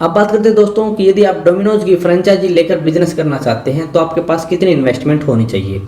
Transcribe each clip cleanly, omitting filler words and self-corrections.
अब बात करते हैं दोस्तों कि यदि आप डोमिनोज की फ्रेंचाइजी लेकर बिजनेस करना चाहते हैं तो आपके पास कितनी इन्वेस्टमेंट होनी चाहिए।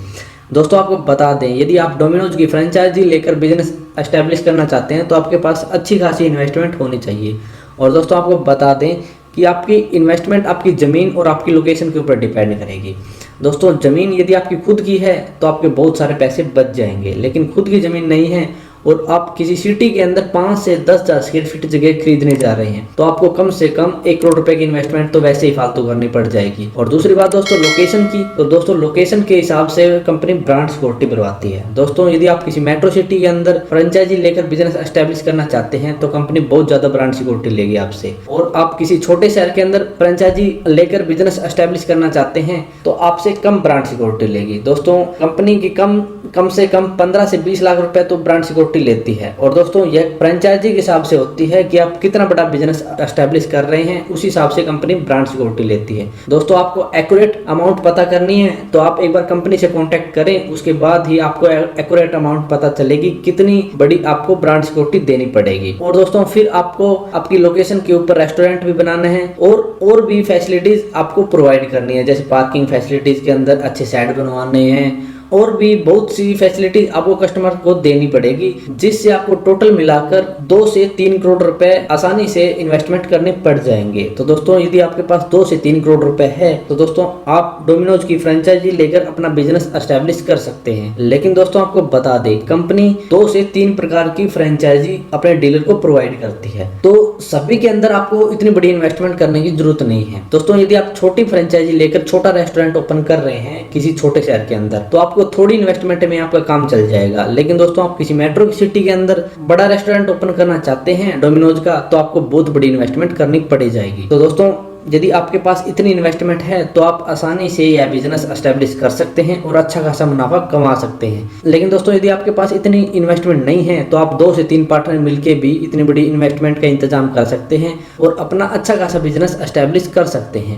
दोस्तों आपको बता दें, यदि आप डोमिनोज की फ्रेंचाइजी लेकर बिजनेस एस्टेब्लिश करना चाहते हैं तो आपके पास अच्छी खासी इन्वेस्टमेंट होनी चाहिए। और दोस्तों आपको बता दें कि आपकी इन्वेस्टमेंट आपकी ज़मीन और आपकी लोकेशन के ऊपर डिपेंड करेगी। दोस्तों ज़मीन यदि आपकी खुद की है तो आपके बहुत सारे पैसे बच जाएंगे, लेकिन खुद की ज़मीन नहीं है और आप किसी सिटी के अंदर 5 से 10,000 स्क्वायर फीट जगह खरीदने जा रहे हैं तो आपको कम से कम 1 करोड़ रुपए की इन्वेस्टमेंट तो वैसे ही फालतू करनी पड़ जाएगी। और दूसरी बात दोस्तों लोकेशन की, तो दोस्तों लोकेशन के हिसाब से कंपनी ब्रांड सिक्योरिटी बनवाती है। दोस्तों यदि आप किसी मेट्रो सिटी के अंदर फ्रेंचाइजी लेकर बिजनेस एस्टेब्लिश करना चाहते हैं तो कंपनी बहुत ज्यादा ब्रांड सिक्योरिटी लेगी आपसे। और आप किसी छोटे शहर के अंदर फ्रेंचाइजी लेकर बिजनेस एस्टेब्लिश करना चाहते हैं तो आपसे कम ब्रांड सिक्योरिटी लेगी। दोस्तों कंपनी की कम से कम 15 से 20 लाख रुपए तो ब्रांड सिक्योरिटी लेती है। और दोस्तों यह फ्रेंचाइजी के हिसाब से होती है कि आप कितना बड़ा बिजनेस एस्टेब्लिश कर रहे हैं, उस हिसाब से कंपनी ब्रांड सिक्योरिटी लेती है। दोस्तों आपको एक्यूरेट अमाउंट पता करनी है तो आप एक बार कंपनी से कांटेक्ट करें, उसके बाद ही आपको एक्यूरेट अमाउंट पता चलेगी कितनी बड़ी आपको ब्रांड सिक्योरिटी देनी पड़ेगी। और दोस्तों फिर आपको आपकी लोकेशन के ऊपर रेस्टोरेंट भी बनाना है और भी फैसिलिटीज आपको प्रोवाइड करनी है, जैसे पार्किंग फैसिलिटीज के अंदर अच्छे शेड बनवाने हैं और भी बहुत सी फैसिलिटीज आपको कस्टमर को देनी पड़ेगी, जिससे आपको टोटल मिलाकर 2 से 3 करोड़ रुपए आसानी से इन्वेस्टमेंट करने पड़ जाएंगे। तो दोस्तों यदि आपके पास 2 से 3 करोड़ रुपए है तो दोस्तों आप डोमिनोज की फ्रेंचाइजी लेकर अपना बिजनेस एस्टेब्लिश कर सकते हैं। लेकिन दोस्तों आपको बता दें कंपनी 2 से 3 प्रकार की फ्रेंचाइजी अपने डीलर को प्रोवाइड करती है, तो सभी के अंदर आपको इतनी बड़ी इन्वेस्टमेंट करने की जरूरत नहीं है। दोस्तों यदि आप छोटी फ्रेंचाइजी लेकर छोटा रेस्टोरेंट ओपन कर रहे हैं किसी छोटे शहर के अंदर तो आपको थोड़ी इन्वेस्टमेंट में आपका काम चल जाएगा। लेकिन दोस्तों आप किसी मेट्रो की सिटी के अंदर बड़ा रेस्टोरेंट ओपन करना चाहते हैं डोमिनोज का तो आपको बहुत बड़ी इन्वेस्टमेंट करनी पड़ी जाएगी। तो दोस्तों यदि आपके पास इतनी इन्वेस्टमेंट है तो आप आसानी से यह बिजनेस एस्टेब्लिश कर सकते हैं और अच्छा खासा मुनाफा कमा सकते हैं। लेकिन दोस्तों यदि आपके पास इतनी इन्वेस्टमेंट नहीं है तो आप 2 से 3 पार्टनर मिलकर भी इतनी बड़ी इन्वेस्टमेंट का इंतजाम कर सकते हैं और अपना अच्छा खासा बिजनेस एस्टेब्लिश कर सकते हैं।